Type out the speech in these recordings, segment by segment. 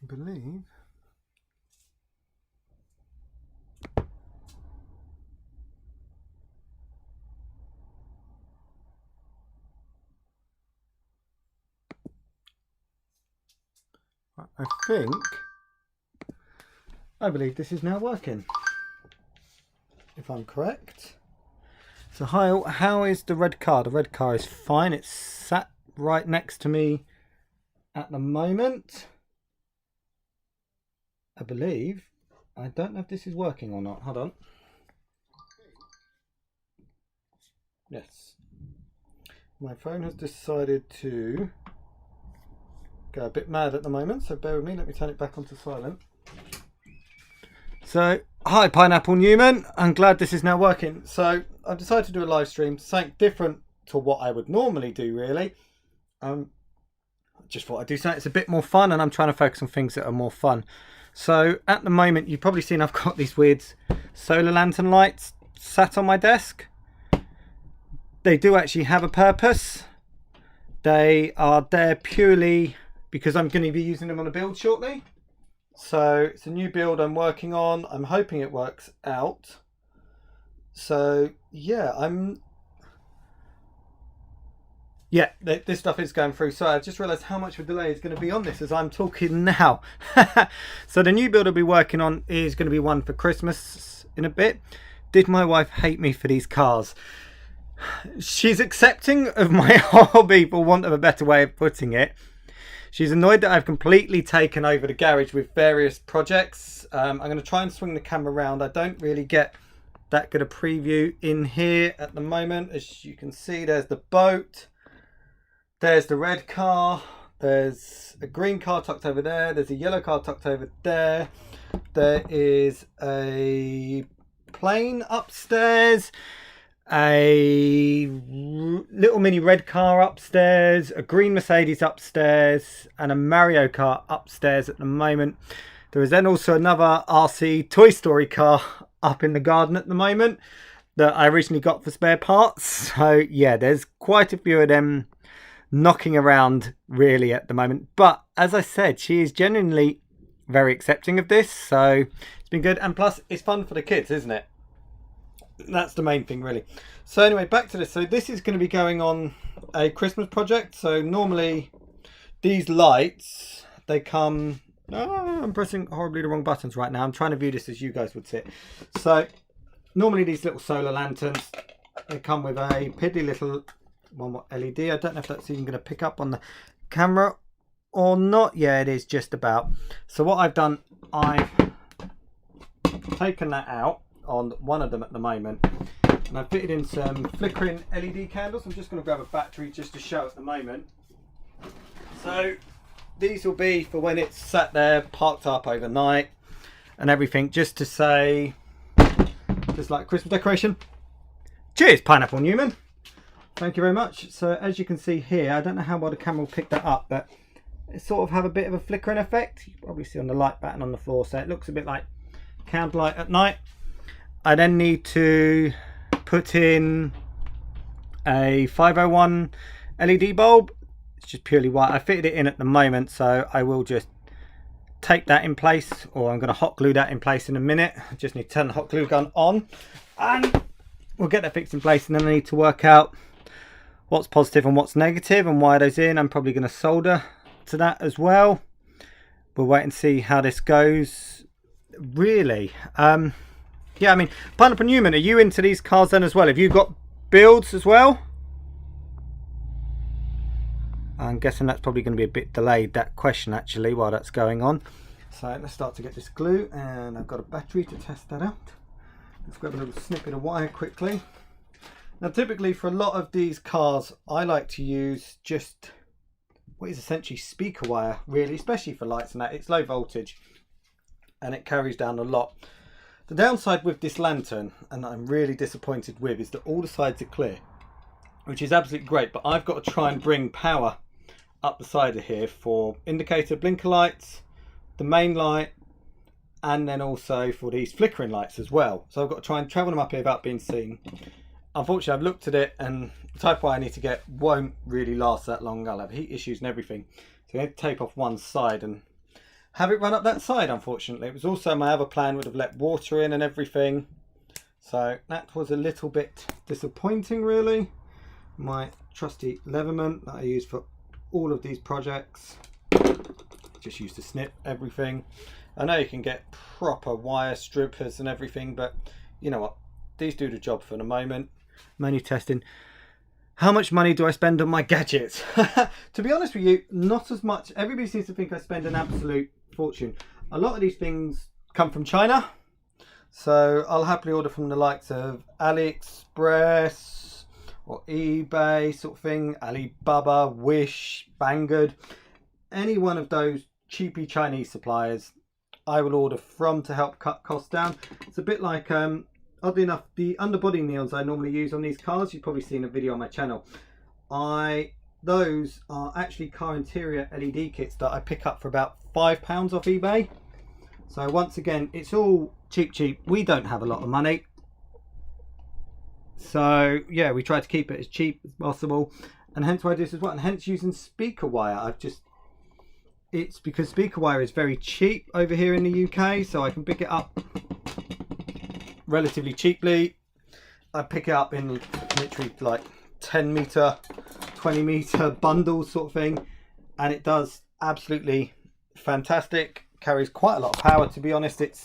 believe. I believe this is now working, if I'm correct. So hi, how is the red car? The red car is fine. It's sat right next to me at the moment, I believe. I don't know if this is working or not. Hold on. Yes. My phone has decided to go a bit mad at the moment, so bear with me. Let me turn it back onto silent. So, hi Pineapple Newman. I'm glad this is now working. So, I've decided to do a live stream, something different to what I would normally do, really. Just thought I'd do something. It's a bit more fun, and I'm trying to focus on things that are more fun. So, at the moment, you've probably seen I've got these weird solar lantern lights sat on my desk. They do actually have a purpose. They are there purely because I'm going to be using them on a build shortly. So it's a new build I'm working on. I'm hoping it works out. So yeah, this stuff is going through. So I just realized how much of a delay is going to be on this as I'm talking now. So the new build I'll be working on is going to be one for Christmas in a bit. Did my wife hate me for these cars? She's accepting of my hobby, for want of a better way of putting it. She's annoyed that I've completely taken over the garage with various projects. I'm going to try and swing the camera around. I don't really get that good a preview in here at the moment. As you can see, there's the boat. There's the red car. There's a green car tucked over there. There's a yellow car tucked over there. There is a plane upstairs. A little mini red car upstairs, a green Mercedes upstairs, and a Mario Kart upstairs at the moment. There is then also another RC Toy Story car up in the garden at the moment that I originally got for spare parts. So yeah, there's quite a few of them knocking around really at the moment. But as I said, she is genuinely very accepting of this, so it's been good. And plus, it's fun for the kids, isn't it? That's the main thing, really. So anyway, back to this. So this is going to be going on a Christmas project. So normally these lights, they come... Oh, I'm pressing horribly the wrong buttons right now. I'm trying to view this as you guys would see it. So normally these little solar lanterns, they come with a piddly little one LED. I don't know if that's even going to pick up on the camera or not. Yeah, it is just about. So what I've done, I've taken that out on one of them at the moment, and I've fitted in some flickering LED candles. I'm just going to grab a battery just to show at the moment. So these will be for when it's sat there parked up overnight and everything, just to say, just like Christmas decoration. Cheers, Pineapple Newman. Thank you very much. So as you can see here, I don't know how well the camera will pick that up, but it sort of have a bit of a flickering effect. You can probably see on the light button on the floor, so it looks a bit like candlelight at night. I then need to put in a 501 LED bulb. It's just purely white. I fitted it in at the moment, so I will just take that in place, or I'm going to hot glue that in place in a minute. I just need to turn the hot glue gun on and we'll get that fixed in place, and then I need to work out what's positive and what's negative and wire those in. I'm probably going to solder to that as well. We'll wait and see how this goes, really. Yeah, I mean, Pineapple Newman, are you into these cars then as well? Have you got builds as well? I'm guessing that's probably going to be a bit delayed, that question, actually, while that's going on. So let's start to get this glue, and I've got a battery to test that out. Let's grab a little snippet of wire quickly. Now, typically for a lot of these cars, I like to use just what is essentially speaker wire, really, especially for lights and that. It's low voltage, and it carries down a lot. The downside with this lantern, and I'm really disappointed with, is that all the sides are clear, which is absolutely great, but I've got to try and bring power up the side of here for indicator blinker lights, the main light, and then also for these flickering lights as well. So I've got to try and travel them up here without being seen. Unfortunately, I've looked at it, and the type of wire I need to get won't really last that long. I'll have heat issues and everything. So I'm going to tape off one side, and have it run up that side, unfortunately. It was also my other plan would have let water in and everything. So that was a little bit disappointing, really. My trusty Leatherman that I use for all of these projects. Just used to snip everything. I know you can get proper wire strippers and everything, but you know what? These do the job for the moment. I'm only testing. How much money do I spend on my gadgets? To be honest with you, not as much. Everybody seems to think I spend an absolute fortune. A lot of these things come from China. So I'll happily order from the likes of AliExpress or eBay sort of thing, Alibaba, Wish, Banggood. Any one of those cheapy Chinese suppliers I will order from to help cut costs down. It's a bit like, oddly enough, the underbody nails I normally use on these cars. You've probably seen a video on my channel. Those are actually car interior LED kits that I pick up for about £5 off eBay. So once again, it's all cheap. We don't have a lot of money. So yeah, we try to keep it as cheap as possible. And hence why I do this as well. And hence using speaker wire. It's because speaker wire is very cheap over here in the UK. So I can pick it up relatively cheaply. I pick it up in literally like 10 meter, 20 meter bundles sort of thing. And it does absolutely fantastic. Carries quite a lot of power, to be honest. It's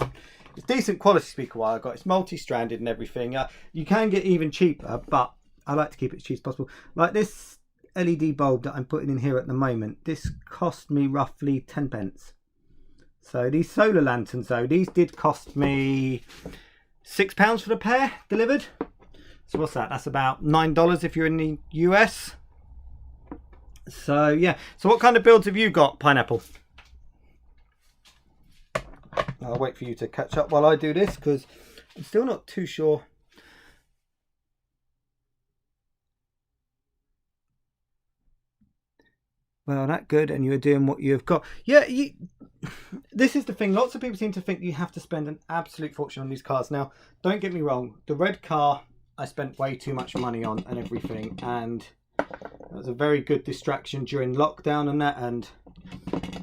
decent quality speaker wire. It's multi-stranded and everything. You can get even cheaper, but I like to keep it as cheap as possible. Like this LED bulb that I'm putting in here at the moment, this cost me roughly 10 pence. So these solar lanterns though, these did cost me £6 for the pair delivered. So what's that? That's about $9 if you're in the US. So yeah. So what kind of builds have you got, Pineapple? I'll wait for you to catch up while I do this because I'm still not too sure. Well, that's good, and you're doing what you've got. Yeah, this is the thing. Lots of people seem to think you have to spend an absolute fortune on these cars. Now, don't get me wrong. The red car, I spent way too much money on and everything, and it was a very good distraction during lockdown and that, and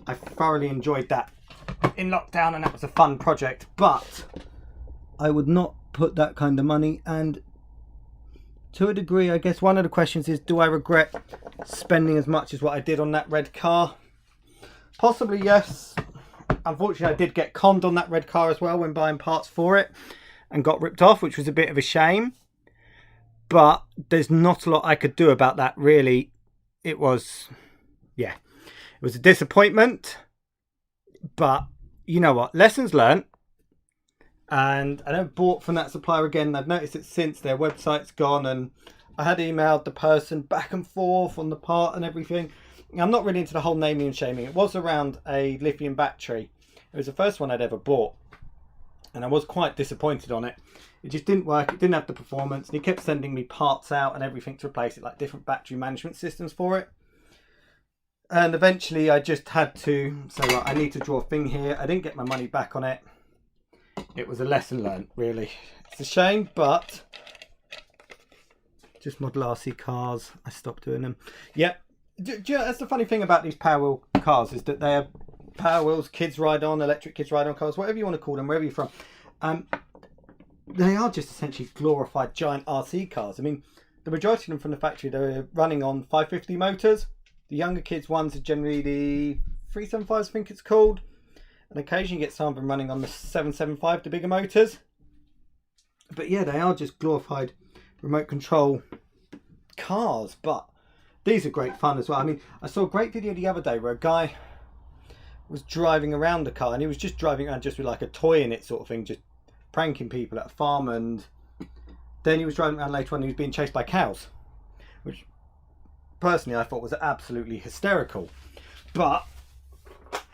I thoroughly enjoyed that in lockdown, and that was a fun project. But I would not put that kind of money, and to a degree, I guess one of the questions is, do I regret spending as much as what I did on that red car? Possibly yes. Unfortunately, I did get conned on that red car as well when buying parts for it and got ripped off, which was a bit of a shame. But there's not a lot I could do about that, really. It was a disappointment. But you know what? Lessons learned. And I never bought from that supplier again. I've noticed it since their website's gone, and I had emailed the person back and forth on the part and everything. I'm not really into the whole naming and shaming. It was around a lithium battery. It was the first one I'd ever bought, and I was quite disappointed on it. It just didn't work. It didn't have the performance, and he kept sending me parts out and everything to replace it, like different battery management systems for it. And eventually I just had to say, right, I need to draw a thing here. I didn't get my money back on it. It was a lesson learned, really. It's a shame, but just model RC cars. I stopped doing them. Yep. That's the funny thing about these Power Wheel cars, is that they are Power Wheels kids ride on, electric kids ride on cars, whatever you want to call them, wherever you're from. They are just essentially glorified giant RC cars. I mean, the majority of them from the factory, they're running on 550 motors. The younger kids ones are generally the 375s, I think it's called. And occasionally you get some of them running on the 775, the bigger motors. But yeah, they are just glorified remote control cars. But these are great fun as well. I mean, I saw a great video the other day where a guy was driving around the car, and he was just driving around just with like a toy in it sort of thing, just pranking people at a farm. And then he was driving around later on and he was being chased by cows, which personally I thought was absolutely hysterical. But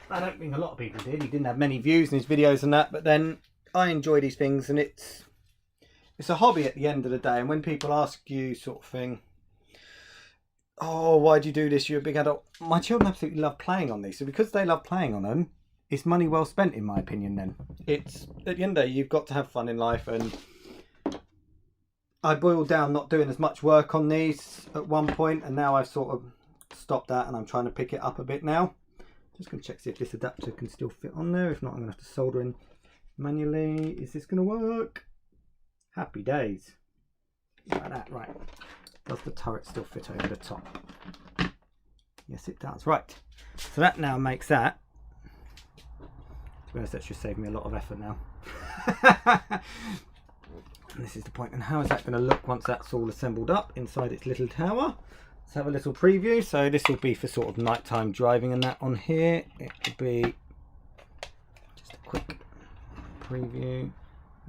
I don't think a lot of people did. He didn't have many views in his videos and that, but then I enjoy these things, and it's a hobby at the end of the day. And when people ask you sort of thing, oh, why do you do this? You're a big adult. My children absolutely love playing on these. So because they love playing on them, it's money well spent, in my opinion. Then it's, at the end of the day, you've got to have fun in life. And I boiled down not doing as much work on these at one point, and now I've sort of stopped that, and I'm trying to pick it up a bit now. Just going to check see if this adapter can still fit on there. If not, I'm going to have to solder in manually. Is this going to work? Happy days. Like that, right. Does the turret still fit over the top? Yes, it does. Right. So that now makes that. To be honest, that's just saved me a lot of effort now. And this is the point. And how is that going to look once that's all assembled up inside its little tower? Let's have a little preview. So this will be for sort of nighttime driving and that on here. It will be just a quick preview.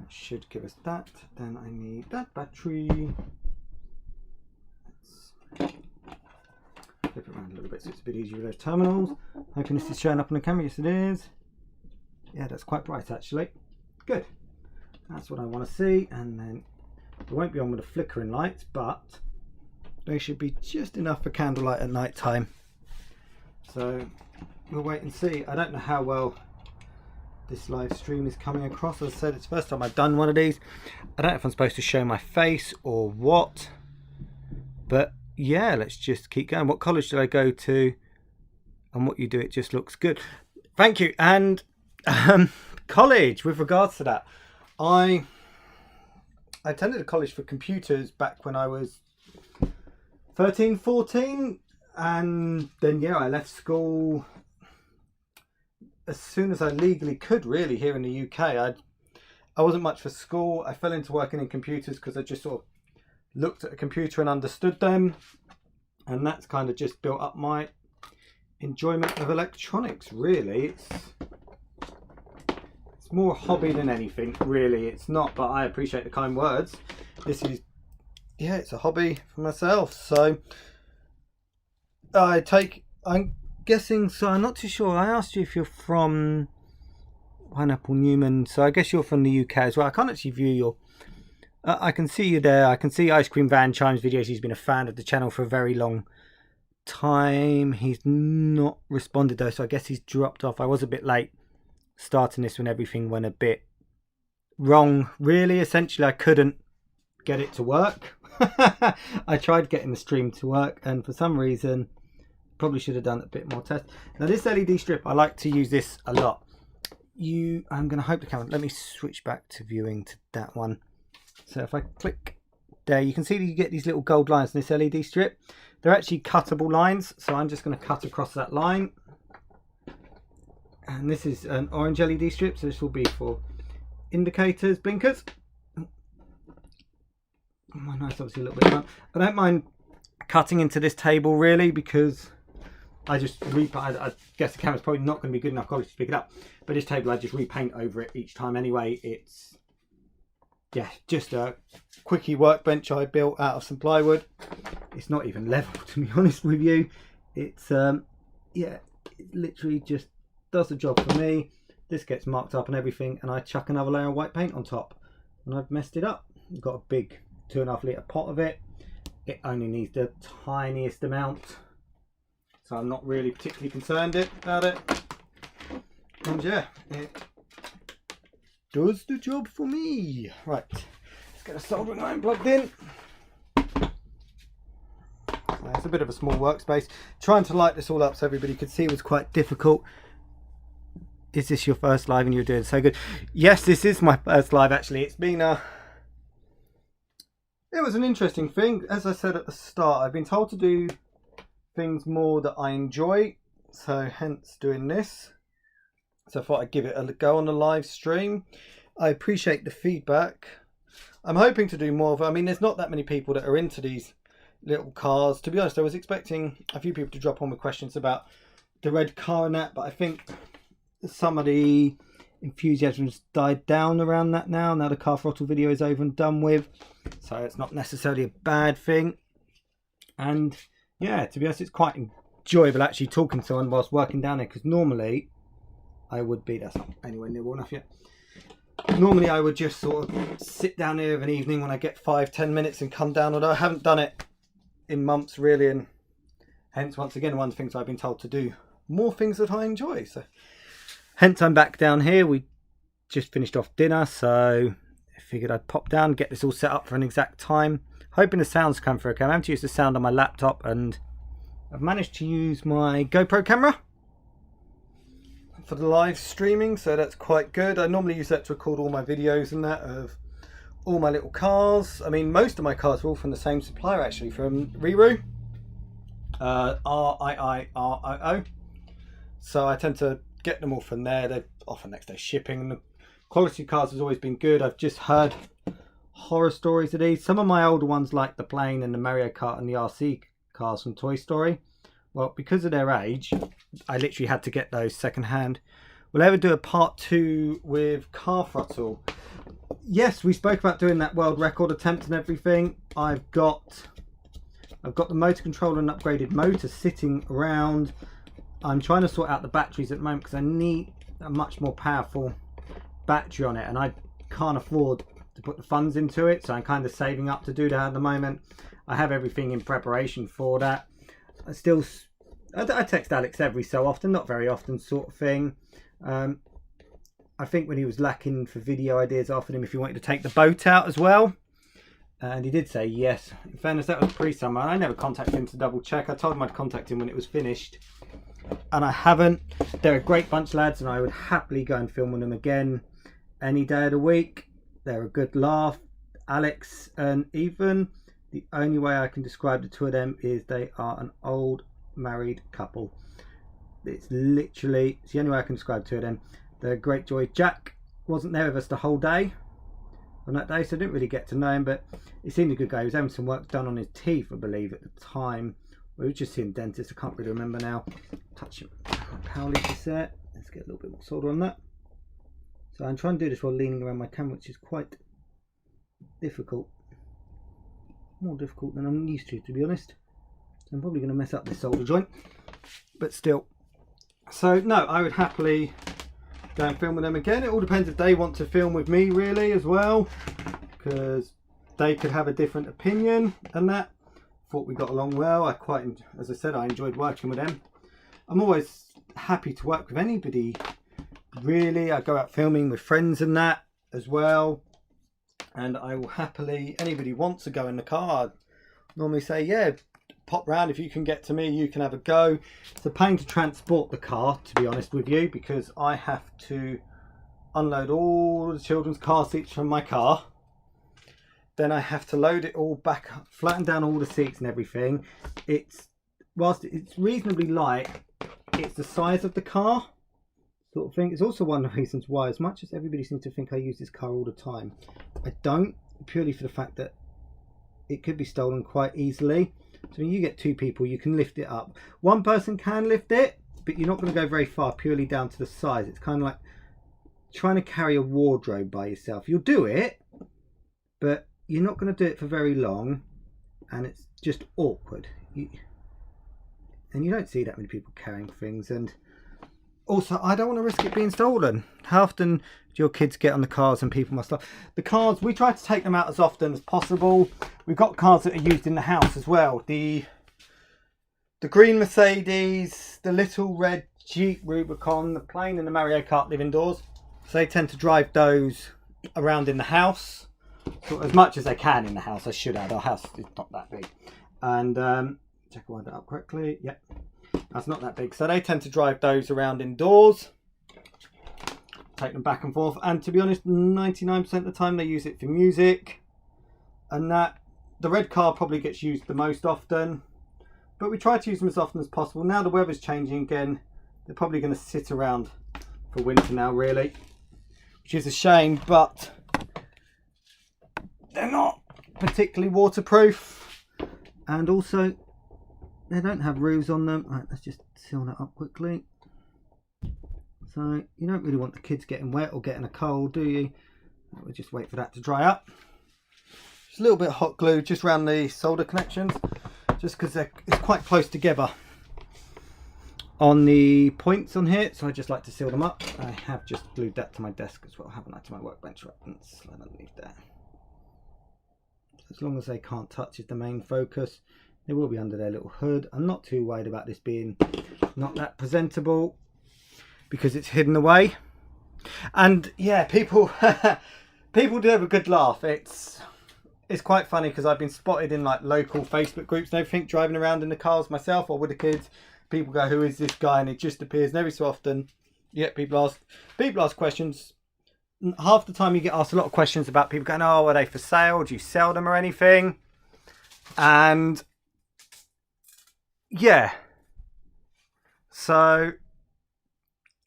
That should give us that. Then I need that battery. Let's flip it around a little bit so it's a bit easier with those terminals. Hoping this is showing up on the camera. Yes, it is. Yeah, that's quite bright actually. Good. That's what I want to see. And then it won't be on with the flickering lights, but they should be just enough for candlelight at night time. So we'll wait and see. I don't know how well this live stream is coming across. As I said, it's the first time I've done one of these. I don't know if I'm supposed to show my face or what, but yeah, let's just keep going. What college did I go to? And what you do, it just looks good. Thank you. And college, with regards to that, I attended a college for computers back when I was 13, 14, and then yeah, I left school as soon as I legally could, really, here in the UK. I wasn't much for school. I fell into working in computers because I just sort of looked at a computer and understood them, and that's kind of just built up my enjoyment of electronics, really. It's more a hobby than anything, really. It's not, but I appreciate the kind words. This is, yeah, it's a hobby for myself. So I'm guessing, so I'm not too sure. I asked you if you're from Pineapple Newman, so I guess you're from the UK as well. I can't actually view your I can see you there. I can see Ice Cream Van Chimes videos. He's been a fan of the channel for a very long time. He's not responded though, so I guess he's dropped off. I was a bit late starting this when everything went a bit wrong, really. Essentially, I couldn't get it to work. I tried getting the stream to work, and for some reason, probably should have done a bit more test. Now, this LED strip, I like to use this a lot. I'm going to hope the camera. Let me switch back to viewing to that one. So if I click there, you can see that you get these little gold lines in this LED strip. They're actually cuttable lines, so I'm just going to cut across that line. And this is an orange LED strip, so this will be for indicators, blinkers. My knife's obviously a little bit blunt. I don't mind cutting into this table, really, because I guess the camera's probably not going to be good enough quality to pick it up. But this table, I just repaint over it each time anyway. It's, yeah, just a quickie workbench I built out of some plywood. It's not even level, to be honest with you. It's, yeah, it literally just does the job for me. This gets marked up and everything, and I chuck another layer of white paint on top, and I've messed it up. I've got a big 2.5 litre pot of it. It only needs the tiniest amount, so I'm not really particularly concerned about it. And yeah, it does the job for me. Right, let's get a soldering iron plugged in. So it's a bit of a small workspace. Trying to light this all up so everybody could see was quite difficult. Is this your first live and you're doing so good? Yes, this is my first live actually. It's been it was an interesting thing. As I said at the start, I've been told to do things more that I enjoy, so hence doing this. So I thought I'd give it a go on the live stream. I appreciate the feedback. I'm hoping to do more of it. I mean, there's not that many people that are into these little cars. To be honest, I was expecting a few people to drop on with questions about the red car and that, but I think some of the enthusiasm has died down around that now. Now the car throttle video is over and done with, so it's not necessarily a bad thing. And yeah, to be honest, it's quite enjoyable actually talking to someone whilst working down there, because normally I would be, that's not anywhere near warm enough yet. Normally I would just sort of sit down here of an evening when I get 5-10 minutes and come down, although I haven't done it in months really, and hence once again one of the things I've been told to do more things that I enjoy. So hence I'm back down here. We just finished off dinner, so I figured I'd pop down, get this all set up for an exact time. Hoping the sounds come through okay. I'm having to use the sound on my laptop, and I've managed to use my GoPro camera. for the live streaming, so that's quite good. I normally use that to record all my videos and that of all my little cars. I mean, most of my cars are all from the same supplier actually, from riiroo, riiroo. So I tend to get them all from there. They're often next day shipping. The quality of cars has always been good. I've just heard horror stories of these. Some of my older ones, like the plane and the Mario Kart and the RC cars from Toy Story, well, because of their age, I literally had to get those second hand. We'll ever do a part 2 with car throttle. Yes, we spoke about doing that world record attempt and everything. I've got the motor controller and upgraded motor sitting around. I'm trying to sort out the batteries at the moment because I need a much more powerful battery on it, and I can't afford to put the funds into it, so I'm kind of saving up to do that at the moment. I have everything in preparation for that. I text Alex every so often, not very often sort of thing. I think when he was lacking for video ideas, I offered him if he wanted to take the boat out as well, and he did say yes. In fairness, that was pre-summer. I never contacted him to double check. I told him I'd contact him when it was finished, and I haven't. They're a great bunch, lads, and I would happily go and film with them again any day of the week. They're a good laugh. Alex and Ethan, the only way I can describe the two of them is they are an old married couple. It's the only way I can describe two of them. They're a great joy. Jack wasn't there with us the whole day on that day, so I didn't really get to know him, but he seemed a good guy. He was having some work done on his teeth, I believe, at the time. We were just seeing dentist. I can't really remember now. Touch him. Power lever set. Let's get a little bit more solder on that. So I'm trying to do this while leaning around my camera, which is quite difficult. More difficult than I'm used to be honest. I'm probably going to mess up this solder joint, but still. So no, I would happily go and film with them again. It all depends if they want to film with me really as well, because they could have a different opinion and that. Thought we got along well. As I said, I enjoyed working with them. I'm always happy to work with anybody really. I go out filming with friends and that as well, and I will happily, anybody wants to go in the car, I'd normally say, yeah, pop round. If you can get to me, you can have a go. It's a pain to transport the car, to be honest with you, because I have to unload all the children's car seats from my car. Then I have to load it all back up, flatten down all the seats and everything. Whilst it's reasonably light, it's the size of the car sort of thing. It's also one of the reasons why, as much as everybody seems to think I use this car all the time, I don't, purely for the fact that it could be stolen quite easily. So when you get two people, you can lift it up. One person can lift it, but you're not going to go very far purely down to the size. It's kind of like trying to carry a wardrobe by yourself. You'll do it, but you're not going to do it for very long, and it's just awkward. And you don't see that many people carrying things. And also, I don't want to risk it being stolen. How often do your kids get on the cars and people must stop? The cars, we try to take them out as often as possible. We've got cars that are used in the house as well. The green Mercedes, the little red Jeep Rubicon, the plane and the Mario Kart live indoors. So they tend to drive those around in the house. So as much as they can in the house. I should add, our house is not that big. And check I wind it up correctly. Yep, that's not that big. So they tend to drive those around indoors, take them back and forth. And to be honest, 99% of the time they use it for music. And that, the red car probably gets used the most often. But we try to use them as often as possible. Now the weather's changing again. They're probably going to sit around for winter now, really. Which is a shame, but they're not particularly waterproof, and also they don't have roofs on them. Right, let's just seal that up quickly. So you don't really want the kids getting wet or getting a cold, do you? We'll just wait for that to dry up. Just a little bit of hot glue just around the solder connections, just because it's quite close together on the points on here, so I just like to seal them up. I have just glued that to my desk as well, haven't I, to my workbench, right, and slide underneath there. As long as they can't touch is the main focus. They will be under their little hood. I'm not too worried about this being not that presentable because it's hidden away. And yeah, people people do have a good laugh. It's quite funny because I've been spotted in like local Facebook groups and everything, driving around in the cars myself or with the kids. People go, who is this guy? And it just appears, and every so often Yeah, people ask questions. Half the time you get asked a lot of questions about people going, oh, are they for sale? Do you sell them or anything? And yeah, so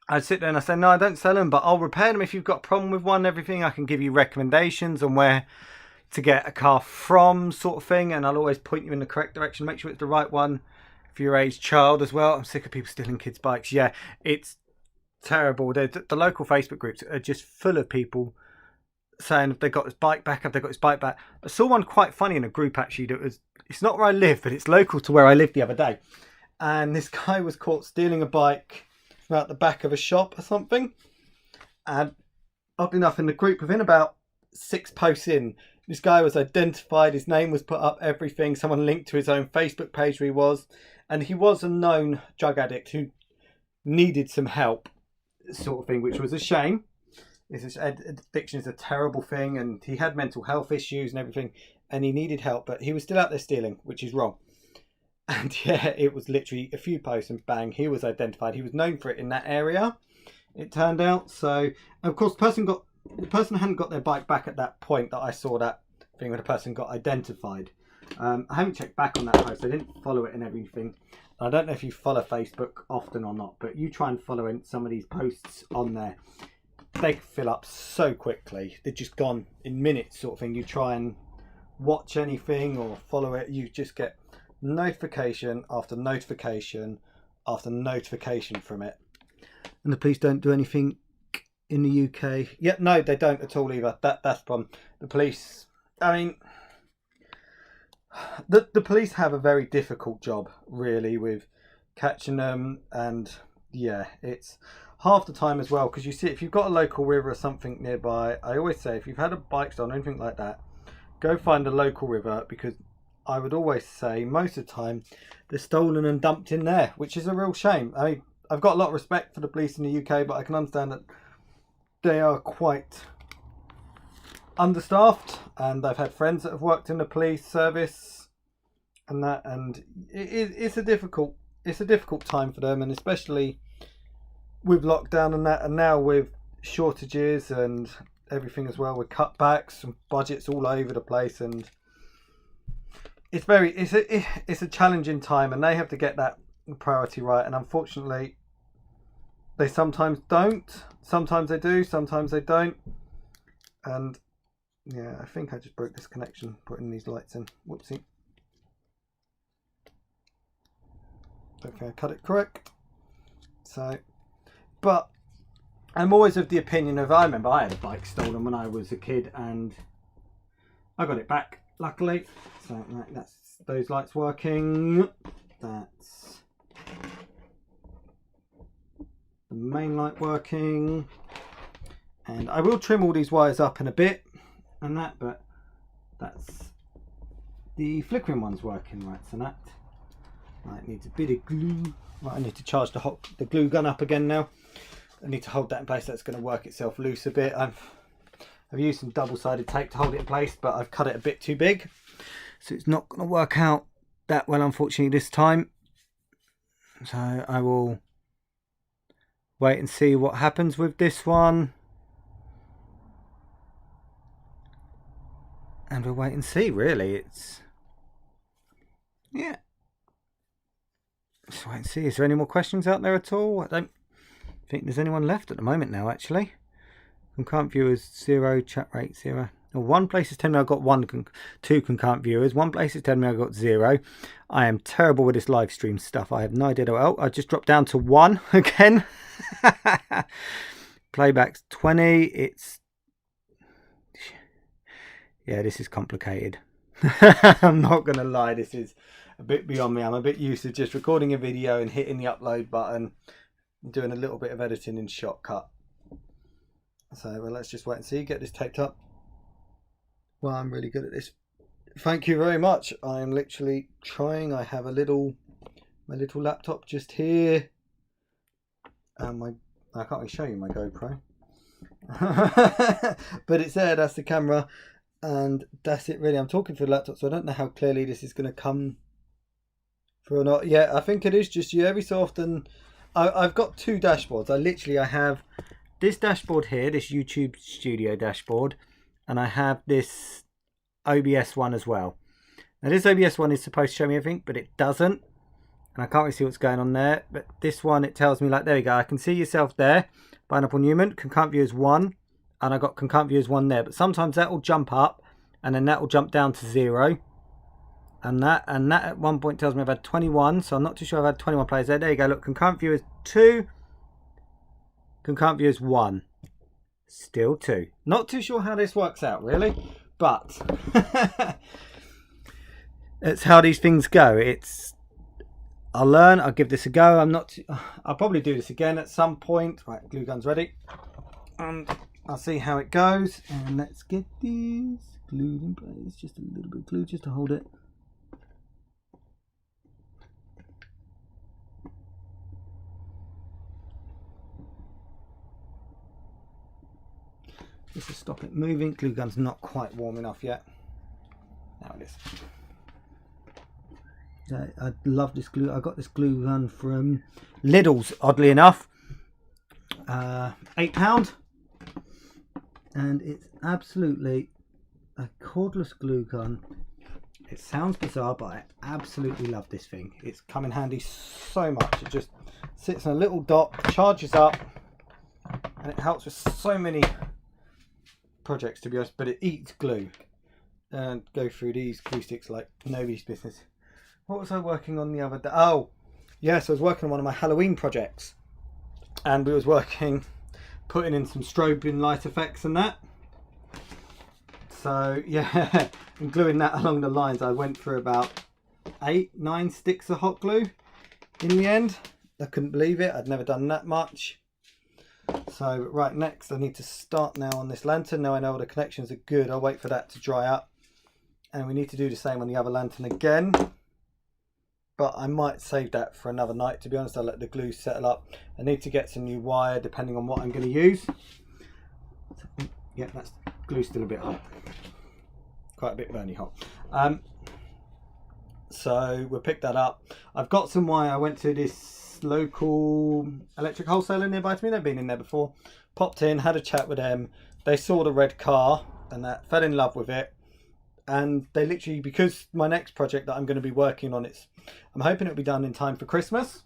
I'd sit there and I say, no, I don't sell them, but I'll repair them if you've got a problem with one and everything. I can give you recommendations on where to get a car from, sort of thing, and I'll always point you in the correct direction. Make sure it's the right one for your age child as well. I'm sick of people stealing kids' bikes. Yeah, it's terrible. The local Facebook groups are just full of people saying if they got his bike back, if they got his bike back. I saw one quite funny in a group actually that was, it's not where I live, but it's local to where I lived the other day. And this guy was caught stealing a bike from out the back of a shop or something. And oddly enough, in the group, within about 6 posts in, this guy was identified, his name was put up, everything. Someone linked to his own Facebook page where he was. And he was a known drug addict who needed some help, sort of thing, which was a shame. Addiction is a terrible thing, and he had mental health issues and everything, and he needed help, but he was still out there stealing, which is wrong. And yeah, it was literally a few posts and bang, he was identified. He was known for it in that area, it turned out. So of course the person hadn't got their bike back at that point that I saw that thing where the person got identified. I haven't checked back on that post. I didn't follow it and everything. I don't know if you follow Facebook often or not, but you try and follow in some of these posts on there. They fill up so quickly. They're just gone in minutes, sort of thing. You try and watch anything or follow it, you just get notification after notification after notification from it. And the police don't do anything in the UK. Yeah, no, they don't at all either. That's the problem. The police, I mean, the police have a very difficult job, really, with catching them. And yeah, it's half the time as well, because you see, if you've got a local river or something nearby, I always say, if you've had a bike stolen or anything like that, go find a local river, because I would always say most of the time they're stolen and dumped in there, which is a real shame. I mean, I've got a lot of respect for the police in the UK, but I can understand that they are quite understaffed, and I've had friends that have worked in the police service and that, and it's a difficult time for them, and especially with lockdown and that, and now with shortages and everything as well, with cutbacks and budgets all over the place, and it's a challenging time, and they have to get that priority right, and unfortunately they sometimes don't. Sometimes they do, sometimes they don't. And yeah, I think I just broke this connection putting these lights in. Whoopsie. Okay, I cut it correct. So, but I'm always of the opinion of, I remember I had a bike stolen when I was a kid and I got it back, luckily. So that's those lights working. That's the main light working. And I will trim all these wires up in a bit and that, but that's the flickering one's working right. So that right, needs a bit of glue. Right, I need to charge the glue gun up again now. I need to hold that in place. That's going to work itself loose a bit. I've used some double-sided tape to hold it in place, but I've cut it a bit too big, so it's not going to work out that well, unfortunately, this time. So I will wait and see what happens with this one, and we'll wait and see. Really, it's yeah. Let's wait and see. Is there any more questions out there at all? I don't think there's anyone left at the moment now, actually. Concurrent viewers 0, chat rate 0. Well, one place is telling me I've got 2 concurrent viewers. One place is telling me I've got 0. I am terrible with this live stream stuff. I have no idea. Oh, I just dropped down to 1 again. Playback's 20. It's yeah, this is complicated. I'm not gonna lie, this is a bit beyond me. I'm a bit used to just recording a video and hitting the upload button, doing a little bit of editing in Shortcut. So well, let's just wait and see, get this taped up. Well, I'm really good at this. Thank you very much. I'm literally trying. I have my little laptop just here. And I can't really show you my GoPro. But it's there, that's the camera. And that's it really. I'm talking through the laptop, so I don't know how clearly this is going to come through or not. Yeah, I think it is just you. Every so often I've got two dashboards. I have this dashboard here, this YouTube Studio dashboard, and I have this OBS one as well. Now this OBS one is supposed to show me everything, but it doesn't. And I can't really see what's going on there. But this one, it tells me, like, there we go. I can see yourself there. Pineapple Newman, concurrent viewers 1. And I got concurrent viewers 1 there. But sometimes that will jump up. And then that will jump down to 0. And that at one point tells me I've had 21. So I'm not too sure I've had 21 players there. There you go. Look, concurrent viewers 2. Concurrent viewers 1. Still 2. Not too sure how this works out, really. But it's how these things go. I'll learn. I'll give this a go. I'll probably do this again at some point. Right, glue gun's ready. And I'll see how it goes. And let's get this glued in place. Just a little bit of glue just to hold it. Just to stop it moving. Glue gun's not quite warm enough yet. Now it is. I love this glue. I got this glue gun from Lidl's, oddly enough. £8. And it's absolutely a cordless glue gun. It sounds bizarre, but I absolutely love this thing. It's come in handy so much. It just sits on a little dock, charges up, and it helps with so many projects, to be honest. But it eats glue. And go through these glue sticks like nobody's business. What was I working on the other day? Oh, yes, I was working on one of my Halloween projects. And we was putting in some strobing light effects and that. So, yeah, and gluing that along the lines. I went through about 8-9 sticks of hot glue in the end. I couldn't believe it. I'd never done that much. So, right, next I need to start now on this lantern. Now I know all the connections are good. I'll wait for that to dry up. And we need to do the same on the other lantern again. But I might save that for another night, to be honest. I'll let the glue settle up. I need to get some new wire depending on what I'm going to use. Yeah, that's glue's still a bit hot. Quite a bit burny hot. So we'll pick that up. I've got some wire. I went to this local electric wholesaler nearby to me. They've been in there before. Popped in, had a chat with them. They saw the red car and that, fell in love with it. And they literally, because my next project that I'm going to be working on, I'm hoping it'll be done in time for Christmas.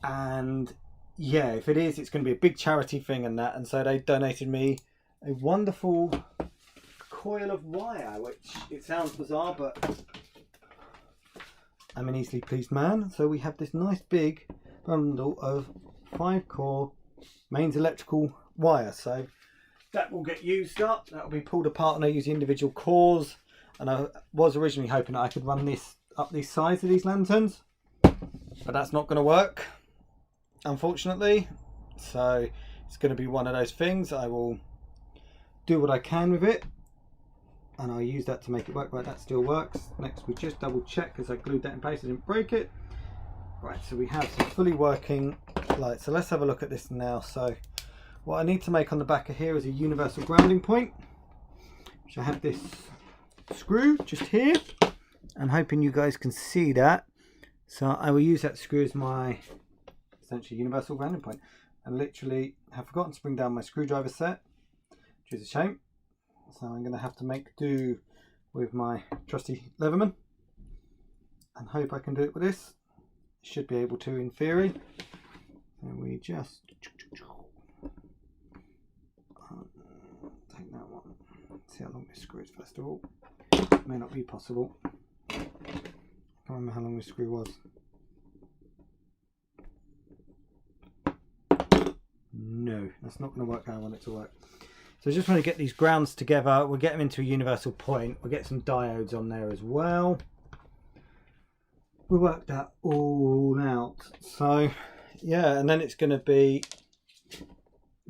And yeah, if it is, it's going to be a big charity thing and that. And so they donated me a wonderful coil of wire, which it sounds bizarre, but I'm an easily pleased man. So we have this nice big bundle of 5-core mains electrical wire. So that will get used up. That will be pulled apart and I use the individual cores. And I was originally hoping that I could run this up these sides of these lanterns, but that's not going to work, unfortunately. So it's going to be one of those things. I will do what I can with it, and I'll use that to make it work. Right, that still works. Next, we just double check because I glued that in place. I didn't break it. Right, so we have some fully working lights. So let's have a look at this now. So what I need to make on the back of here is a universal grounding point, which I have this screw just here. I'm hoping you guys can see that. So I will use that screw as my essentially universal grounding point. And literally have forgotten to bring down my screwdriver set, which is a shame. So I'm going to have to make do with my trusty Leatherman and hope I can do it with this. Should be able to in theory. And we just take that one. See how long this screw is first of all. It may not be possible. I can't remember how long this screw was. No, that's not going to work how I want it to work. So I just want to get these grounds together. We'll get them into a universal point. We'll get some diodes on there as well. We'll work that all out. So yeah, and then it's going to be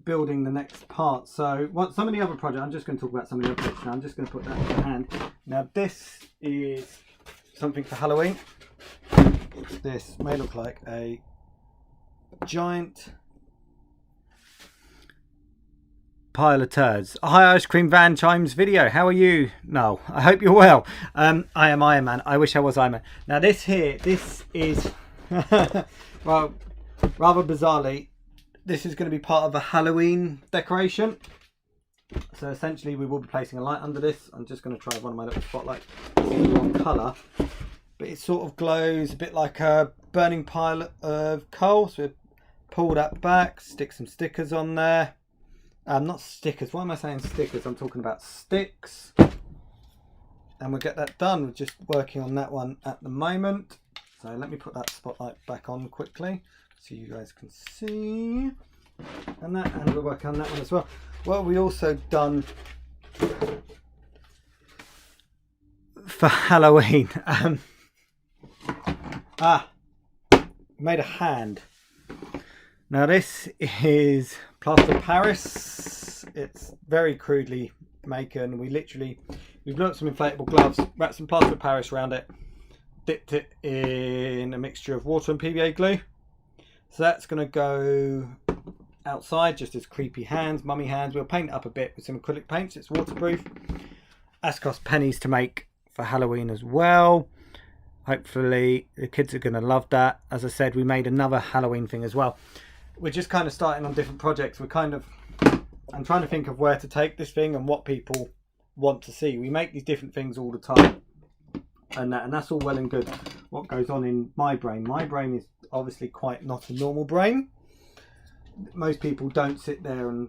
building the next part. So what some of the other projects, I'm just going to talk about some of the other projects now. I'm just going to put that in hand. Now this is something for Halloween. This may look like a giant pile of turds. Hi Ice Cream Van Chimes video. How are you? No, I hope you're well. I am Iron Man. I wish I was Iron Man. Now this here, this is well, rather bizarrely, this is going to be part of a Halloween decoration. So essentially we will be placing a light under this. I'm just going to try one of my little spotlights in one colour. But it sort of glows a bit like a burning pile of coal. So we pull that back, stick some stickers on there. Not stickers, why am I saying stickers? I'm talking about sticks. And we'll get that done. We're just working on that one at the moment. So let me put that spotlight back on quickly so you guys can see. And we're working on that one as well. Well, we also done for Halloween. Made a hand. Now this is plaster of Paris. It's very crudely making. We blew up some inflatable gloves, wrapped some plaster of Paris around it, dipped it in a mixture of water and PVA glue. So that's going to go outside just as creepy hands, mummy hands. We'll paint it up a bit with some acrylic paints. It's waterproof. That's cost pennies to make for Halloween as well. Hopefully the kids are going to love that. As I said, we made another Halloween thing as well. We're just kind of starting on different projects. I'm trying to think of where to take this thing and what people want to see. We make these different things all the time, and that's all well and good. What goes on in my brain is obviously quite not a normal brain. Most people don't sit there and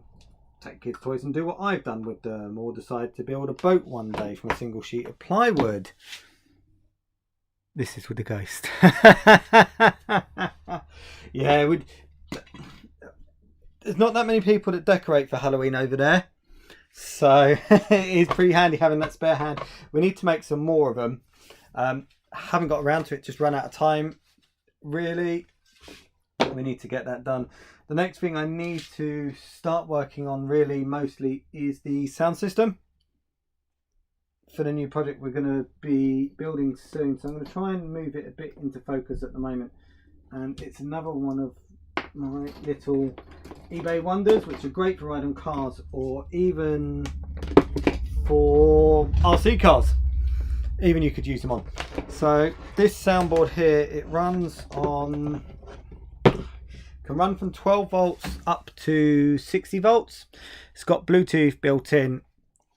take kids' toys and do what I've done with them, or decide to build a boat one day from a single sheet of plywood. This is with the ghost. Yeah, there's not that many people that decorate for Halloween over there, so it is pretty handy having that spare hand. We need to make some more of them. Haven't got around to it, just run out of time really. We need to get that done. The next thing I need to start working on really mostly is the sound system for the new project we're going to be building soon. So I'm going to try and move it a bit into focus at the moment, and it's another one of my little eBay wonders, which are great for riding cars or even for RC cars. Even you could use them on. So this soundboard here, it runs on, can run from 12 volts up to 60 volts. It's got Bluetooth built in.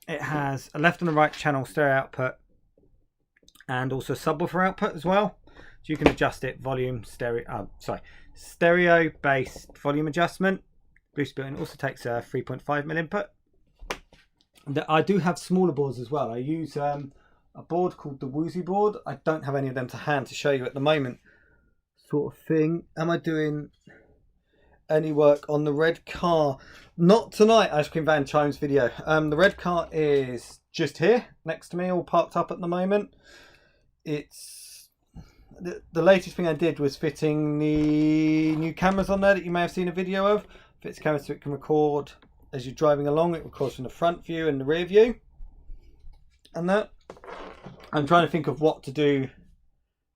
It has a left and a right channel stereo output and also subwoofer output as well. So you can adjust it, volume, stereo based volume adjustment. Bluetooth built in. Also takes a 3.5mm input. And I do have smaller boards as well. I use a board called the Woozy board. I don't have any of them to hand to show you at the moment, sort of thing. Am I doing any work on the red car? Not tonight, Ice Cream Van Chimes video. The red car is just here next to me, all parked up at the moment. It's the latest thing I did was fitting the new cameras on there that you may have seen a video of. Fits cameras so it can record as you're driving along. It records from the front view and the rear view. And that, I'm trying to think of what to do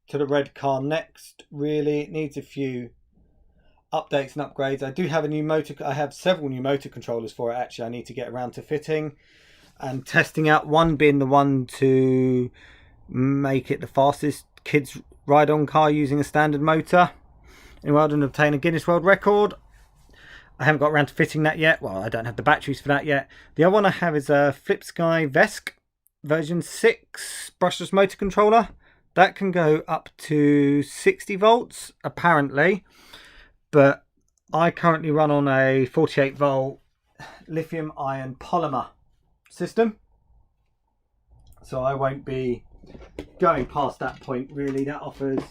to the red car next. Really, it needs a few updates and upgrades. I do have a new motor. I have several new motor controllers for it. Actually, I need to get around to fitting and testing out. One being the one to make it the fastest kids ride on car using a standard motor in order to obtain a Guinness World Record. I haven't got around to fitting that yet. Well, I don't have the batteries for that yet. The other one I have is a FlipSky Vesk version 6 brushless motor controller. That can go up to 60 volts apparently, but I currently run on a 48 volt lithium ion polymer system, so I won't be going past that point really. That offers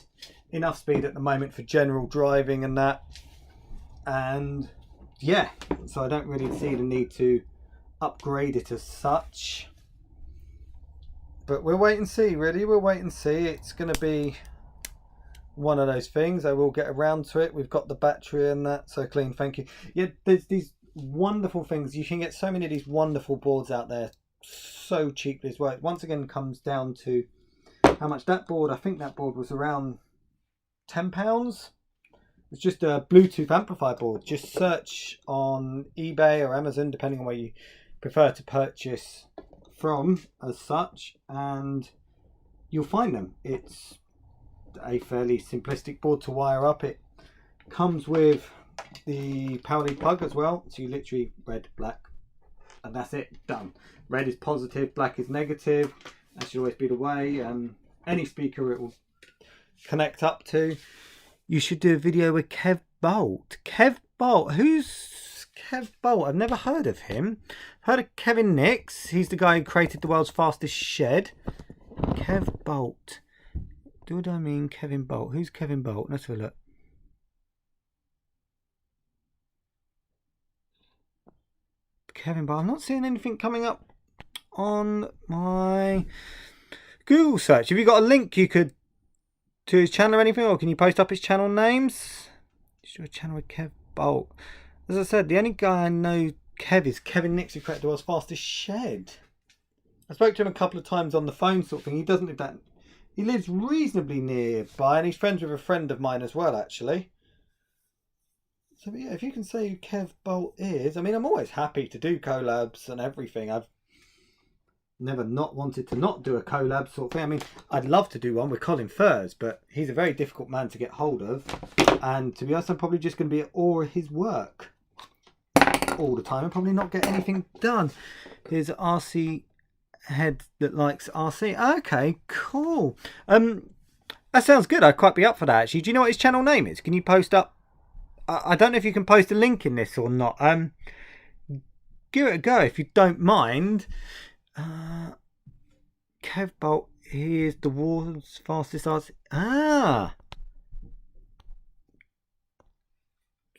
enough speed at the moment for general driving and that, and yeah, so I don't really see the need to upgrade it as such. But we'll wait and see, really. We'll wait and see. It's going to be one of those things. I will get around to it. We've got the battery and that, so clean, thank you. Yeah, there's these wonderful things. You can get so many of these wonderful boards out there so cheaply as well. It once again comes down to how much that board, I think that board was around £10. It's just a Bluetooth amplifier board. Just search on eBay or Amazon, depending on where you prefer to purchase from as such, and you'll find them. It's a fairly simplistic board to wire up. It Comes with the power lead plug as well. So you literally red, black, and that's it, done. Red is positive, black is negative. That should always be the way. Any speaker it will connect up to. You should do a video with Kevinlbert. Kevinlbert, who's Kevinlbert? I've never heard of him. Heard of Kevinlbert. He's the guy who created the world's fastest shed. Kevinlbert. Do I mean Kevinlbert? Who's Kevinlbert? Let's have a look. Kevinlbert. I'm not seeing anything coming up on my Google search. Have you got a link you could to his channel or anything, or can you post up his channel names? Just do a channel with Kevinlbert. As I said, the only guy I know Kev is Kevinlbert, who created the world's fastest shed. I spoke to him a couple of times on the phone, sort of thing. He doesn't live that. He lives reasonably nearby, and he's friends with a friend of mine as well, actually. So yeah, if you can say who Kevinlbert is, I mean, I'm always happy to do collabs and everything. I've never not wanted to not do a collab sort of thing. I mean, I'd love to do one with Colin Furs, but he's a very difficult man to get hold of. And to be honest, I'm probably just going to be at awe of his work all the time and probably not get anything done. Here's an RC head that likes RC. Okay, cool. That sounds good. I'd quite be up for that, actually. Do you know what his channel name is? Can you post up? I don't know if you can post a link in this or not. Give it a go if you don't mind. Kevinlbert, he is the world's fastest RC.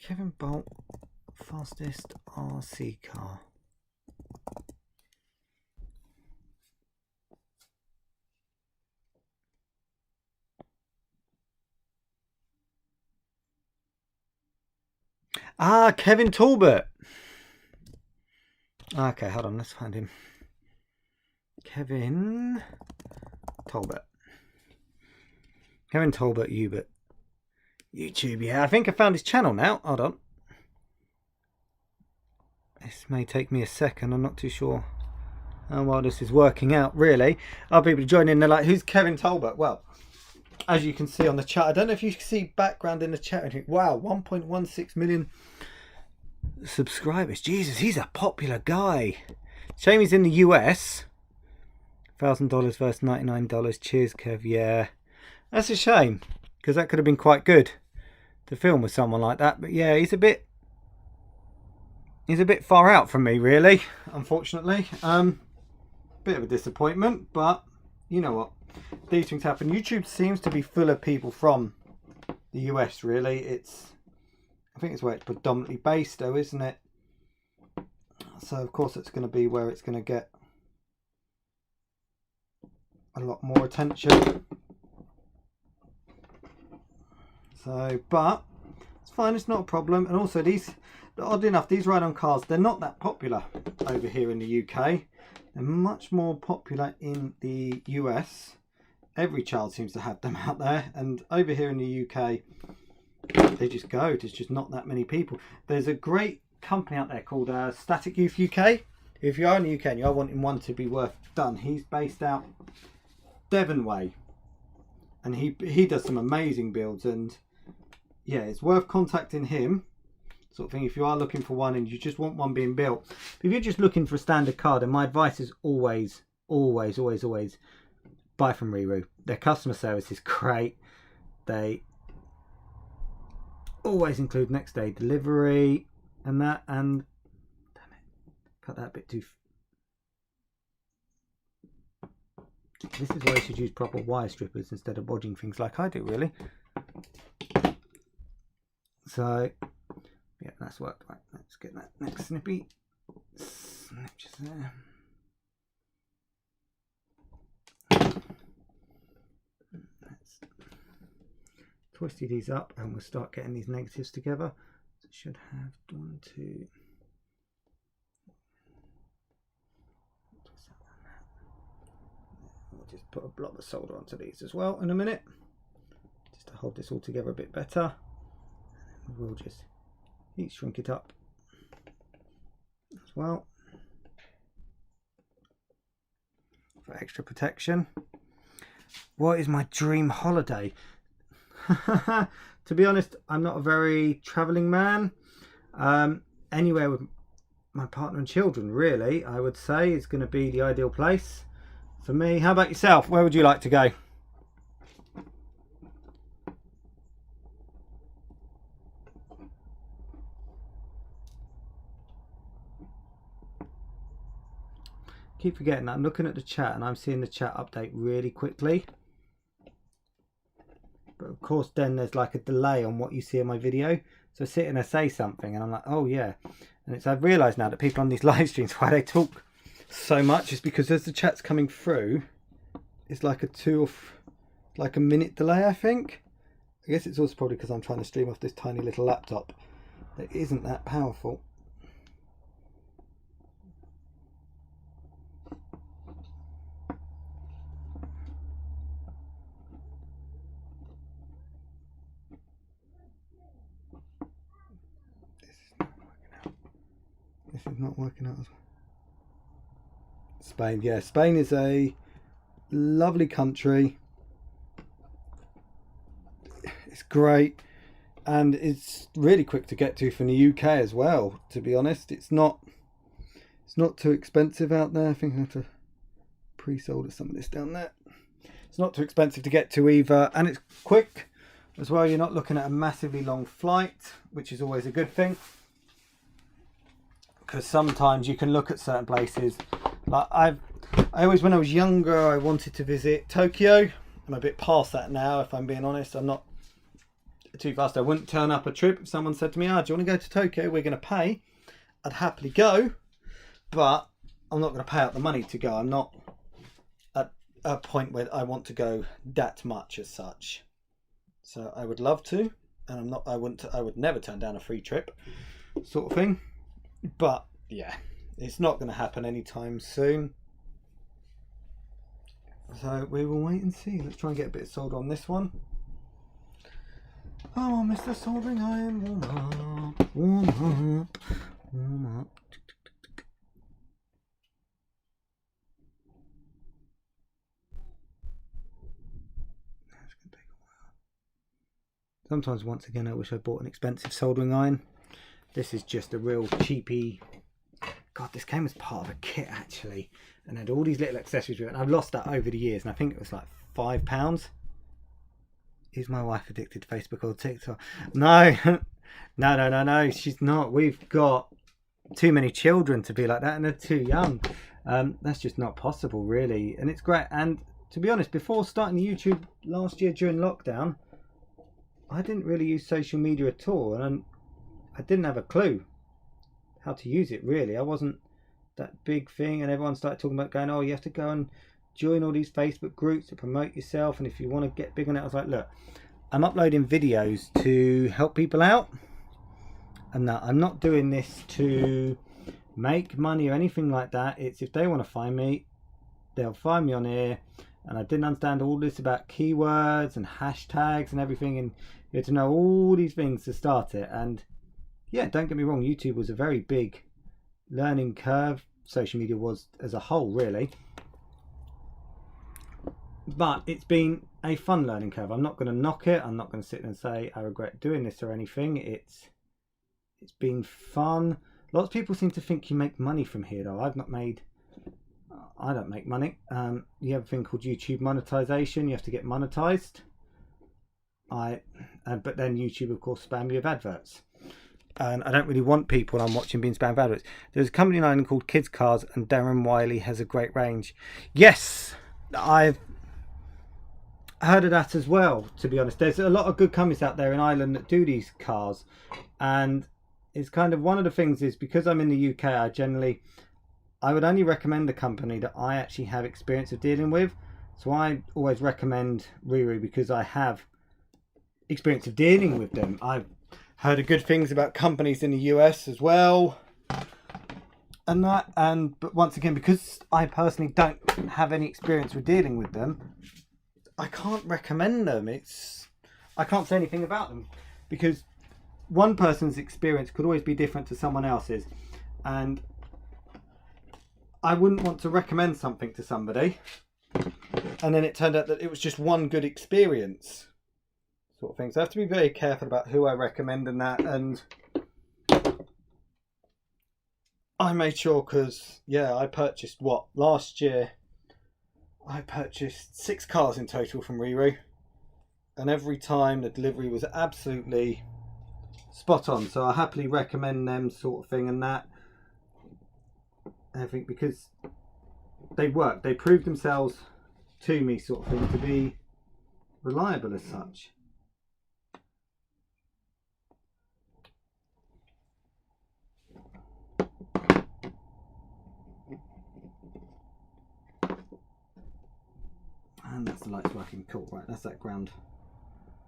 Kevinlbert, fastest RC car. Kevinlbert. Okay, hold on, let's find him. Kevinlbert. Kevinlbert YouTube, yeah. I think I found his channel now. Hold on. This may take me a second. I'm not too sure how well this is working out, really. Other people join in. They're like, who's Kevinlbert? Well, as you can see on the chat, I don't know if you can see background in the chat. I think, wow, 1.16 million subscribers. Jesus, he's a popular guy. Shame he's in the US. $1,000 versus $99. Cheers, Kev. Yeah, that's a shame, because that could have been quite good to film with someone like that. But yeah, he's a bit far out from me, really, unfortunately. Bit of a disappointment, but you know what, these things happen. YouTube seems to be full of people from the US, really. I think it's where it's predominantly based, though, isn't it? So of course it's going to be where it's going to get a lot more attention. So, but it's fine, it's not a problem. And also, these, oddly enough, these ride-on cars, they're not that popular over here in the UK. They're much more popular in the US. Every child seems to have them out there, and over here in the UK they just go. There's just not that many people. There's a great company out there called Static Youth UK. If you are in the UK and you are wanting one to be worth done, he's based out Devon way, and he does some amazing builds, and yeah, it's worth contacting him, sort of thing, if you are looking for one and you just want one being built. If you're just looking for a standard car, then my advice is always buy from Riiroo. Their customer service is great. They always include next day delivery and that. And damn it, cut that bit too. This is why you should use proper wire strippers instead of bodging things like I do, really. So yeah, that's worked. Right, let's get that next snippy. Snip just there. Let's twisty these up and we'll start getting these negatives together. So it should have 1, 2. We'll just put a block of solder onto these as well in a minute, just to hold this all together a bit better. And we'll just heat shrink it up as well for extra protection. What is my dream holiday? to be honest, I'm not a very travelling man. Anywhere with my partner and children, really, I would say, is going to be the ideal place for me. How about yourself? Where would you like to go? Keep forgetting that I'm looking at the chat and I'm seeing the chat update really quickly. But of course then there's like a delay on what you see in my video. So I sit and I say something and I'm like, oh yeah. And I've realised now that people on these live streams, why they talk so much is because as the chat's coming through, it's like a minute delay, I think. I guess it's also probably because I'm trying to stream off this tiny little laptop that isn't that powerful. This is not working out as well. Spain, yeah, Spain is a lovely country. It's great and it's really quick to get to from the UK as well, to be honest. It's not too expensive out there. I think I have to pre-solder some of this down there. It's not too expensive to get to either, and it's quick as well. You're not looking at a massively long flight, which is always a good thing, because sometimes you can look at certain places. Like I always, when I was younger, I wanted to visit Tokyo. I'm a bit past that now, if I'm being honest. I'm not too fast. I wouldn't turn up a trip if someone said to me, do you want to go to Tokyo? We're going to pay. I'd happily go, but I'm not going to pay out the money to go. I'm not at a point where I want to go that much as such. So I would love to, and I would never turn down a free trip sort of thing. But yeah, it's not going to happen anytime soon. So we will wait and see. Let's try and get a bit of solder on this one. Oh, Mr. Soldering Iron, warm up, warm up, warm up. That's going to take a while. Sometimes, once again, I wish I bought an expensive soldering iron. This is just a real cheapy. God, this came as part of a kit actually, and had all these little accessories with it. And I've lost that over the years, and I think it was like £5. Is my wife addicted to Facebook or TikTok? No, no, she's not. We've got too many children to be like that, and they're too young. That's just not possible, really. And it's great. And to be honest, before starting YouTube last year during lockdown, I didn't really use social media at all, and I didn't have a clue how to use it, really. I wasn't that big thing, and everyone started talking about going, oh, you have to go and join all these Facebook groups to promote yourself, and if you want to get big on it. I was like, look, I'm uploading videos to help people out, and that I'm not doing this to make money or anything like that. It's if they want to find me, they'll find me on here. And I didn't understand all this about keywords and hashtags and everything, and you had to know all these things to start it. And yeah, don't get me wrong, YouTube was a very big learning curve. Social media was as a whole, really. But it's been a fun learning curve. I'm not going to knock it. I'm not going to sit and say I regret doing this or anything. It's been fun. Lots of people seem to think you make money from here, though. I don't make money. You have a thing called YouTube monetization. You have to get monetized. But then YouTube, of course, spam you with adverts. And I don't really want people I'm watching being spammed with adverts. There's a company in Ireland called Kids Cars, and Darren Wiley has a great range. Yes, I've heard of that as well, to be honest. There's a lot of good companies out there in Ireland that do these cars, and it's kind of one of the things is because I'm in the UK, I would only recommend the company that I actually have experience of dealing with. So I always recommend Riri because I have experience of dealing with them. I've heard of good things about companies in the US as well, but once again, because I personally don't have any experience with dealing with them, I can't recommend them. I can't say anything about them because one person's experience could always be different to someone else's, and I wouldn't want to recommend something to somebody and then it turned out that it was just one good experience. sort of thing. So I have to be very careful about who I recommend and that. And I made sure, because yeah, I purchased last year I purchased 6 cars in total from Riri, and every time the delivery was absolutely spot on. So I happily recommend them, sort of thing, and that. I think because they work, they proved themselves to me, sort of thing, to be reliable as such. And that's the lights working. Cool. Right, that's that ground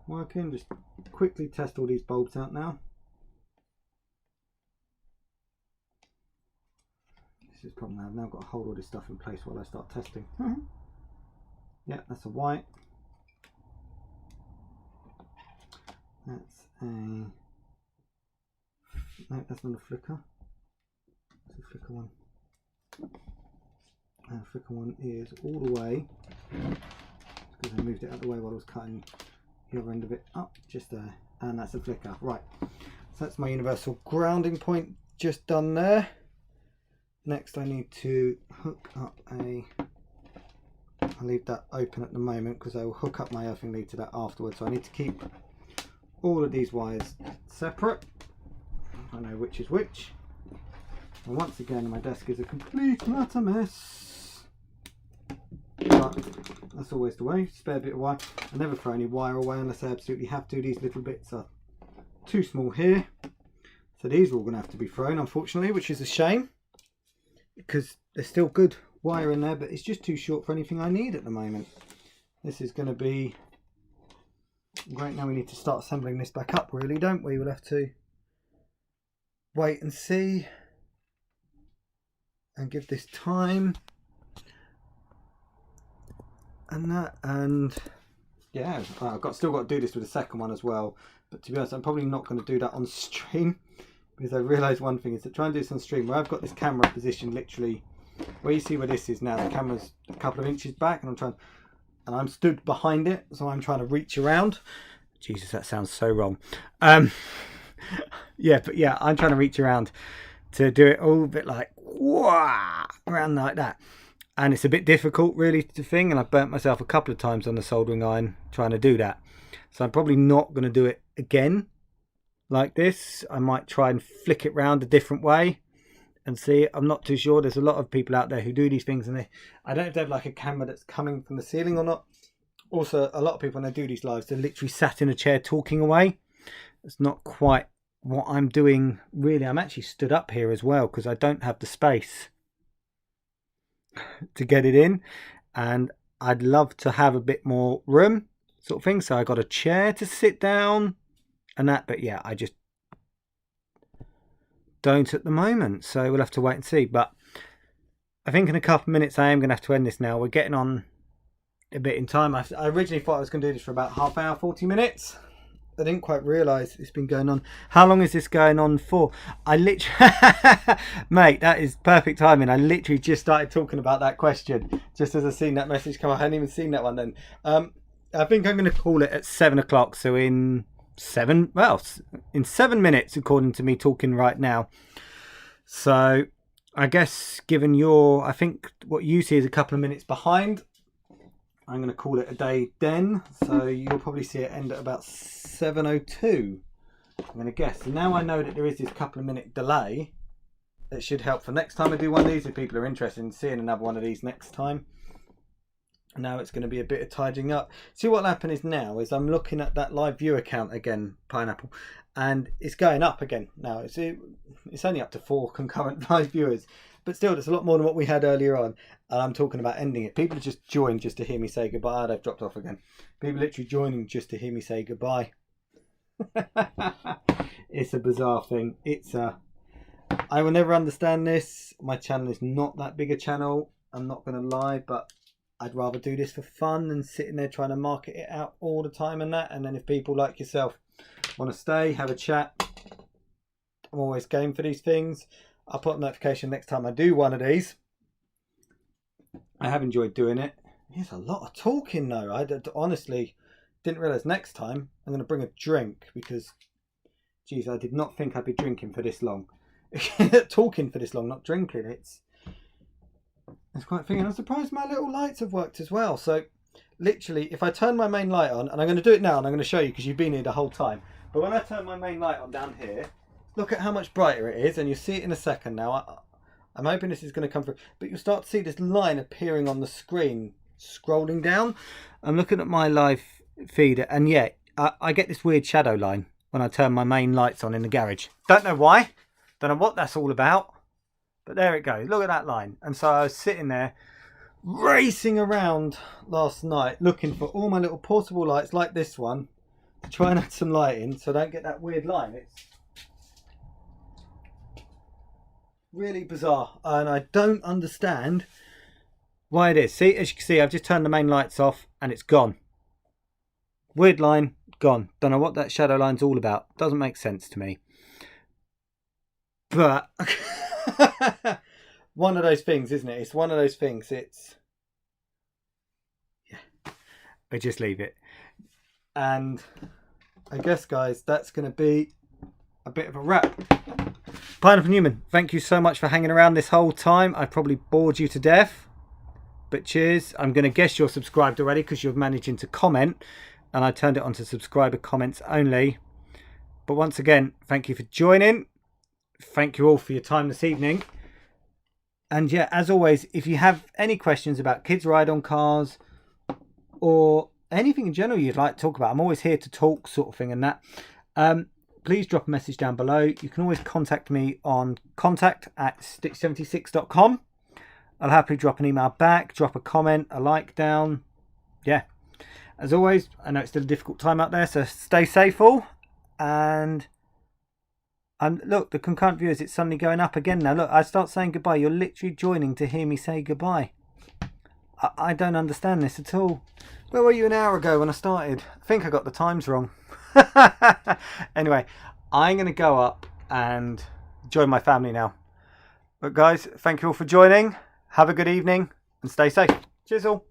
working. Just quickly test all these bulbs out now. This is the problem. I've now got to hold all this stuff in place while I start testing. Yeah, that's a white. That's a... no, that's not a flicker. That's a flicker one. And the flicker one is all the way, because I moved it out of the way while I was cutting the other end of it up, just there. And that's a flicker. Right, so that's my universal grounding point just done there. Next I need to hook up a... I'll leave that open at the moment because I will hook up my earthing lead to that afterwards. So I need to keep all of these wires separate. I know which is which. And once again, my desk is a complete and utter mess. But that's always the way. Spare bit of wire. I never throw any wire away unless I absolutely have to. These little bits are too small here. So these are all going to have to be thrown, unfortunately, which is a shame, because there's still good wire in there, but it's just too short for anything I need at the moment. This is going to be great. Now we need to start assembling this back up, really, don't we? We'll have to wait and see and give this time and that. And yeah, I've still got to do this with the second one as well, but to be honest, I'm probably not going to do that on stream, because I realised one thing is that trying to do this on stream where I've got this camera positioned literally where you see where this is now, the camera's a couple of inches back, and I'm stood behind it, so I'm trying to reach around. Jesus, that sounds so wrong. Yeah, but yeah, I'm trying to reach around to do it all a bit like wah, around like that, and it's a bit difficult really to thing, and I've burnt myself a couple of times on the soldering iron trying to do that. So I'm probably not going to do it again like this. I might try and flick it round a different way and see. I'm not too sure. There's a lot of people out there who do these things, and I don't know if they have like a camera that's coming from the ceiling or not. Also, a lot of people when they do these lives, they're literally sat in a chair talking away. It's not quite what I'm doing really. I'm actually stood up here as well because I don't have the space to get it in, and I'd love to have a bit more room, sort of thing. So I got a chair to sit down and that, but yeah, I just don't at the moment, so we'll have to wait and see. But I think in a couple of minutes I am going to have to end this now. We're getting on a bit in time. I originally thought I was going to do this for about half hour, 40 minutes. I didn't quite realise it's been going on. How long is this going on for? I literally mate, that is perfect timing. I literally just started talking about that question just as I seen that message come. I hadn't even seen that one then. I think I'm going to call it at 7 o'clock, so in 7 minutes according to me talking right now. So I guess given I think what you see is a couple of minutes behind, I'm going to call it a day then. So you'll probably see it end at about 7:02, I'm going to guess. So now I know that there is this couple of minute delay. It should help for next time I do one of these, if people are interested in seeing another one of these next time. Now it's going to be a bit of tidying up. See, what'll happen is now is I'm looking at that live view account again, Pineapple, and it's going up again now. It's only up to 4 concurrent live viewers, but still it's a lot more than what we had earlier on. And I'm talking about ending it. People just joined just to hear me say goodbye. They've dropped off again. People literally joining just to hear me say goodbye. It's a bizarre thing. I will never understand this. My channel is not that big a channel, I'm not going to lie, but I'd rather do this for fun than sitting there trying to market it out all the time and that. And then if people like yourself want to stay, have a chat, I'm always game for these things. I'll put a notification next time I do one of these. I have enjoyed doing it. There's a lot of talking though. Honestly, didn't realise next time I'm going to bring a drink because, geez, I did not think I'd be drinking for this long. Talking for this long, not drinking. It's quite thinking. I'm surprised my little lights have worked as well. So literally, if I turn my main light on, and I'm going to do it now, and I'm going to show you because you've been here the whole time. But when I turn my main light on down here, look at how much brighter it is, and you'll see it in a second now. I'm hoping this is going to come through, but you'll start to see this line appearing on the screen, scrolling down. I'm looking at my live feed, and yeah, I get this weird shadow line when I turn my main lights on in the garage. Don't know why, don't know what that's all about, but there it goes. Look at that line. And so I was sitting there racing around last night looking for all my little portable lights like this one to try and add some light in so I don't get that weird line. It's really bizarre, and I don't understand why it is. See, as you can see, I've just turned the main lights off and it's gone. Weird line, gone. Don't know what that shadow line's all about. Doesn't make sense to me. But one of those things, isn't it? It's one of those things. It's, yeah, I just leave it. And I guess, guys, that's going to be a bit of a wrap. Pineapple Newman, thank you so much for hanging around this whole time. I probably bored you to death, but cheers. I'm going to guess you're subscribed already because you're managing to comment, and I turned it on to subscriber comments only. But once again, thank you for joining. Thank you all for your time this evening. And yeah, as always, if you have any questions about kids ride on cars or anything in general you'd like to talk about, I'm always here to talk, sort of thing, and that. Please drop a message down below. You can always contact me on contact@stitch76.com. I'll happily drop an email back, drop a comment, a like down. Yeah. As always, I know it's still a difficult time out there, so stay safe all. And look, the concurrent viewers, it's suddenly going up again now. Look, I start saying goodbye. You're literally joining to hear me say goodbye. I don't understand this at all. Where were you an hour ago when I started? I think I got the times wrong. Anyway, I'm going to go up and join my family now. But guys, thank you all for joining. Have a good evening and stay safe. Cheers all.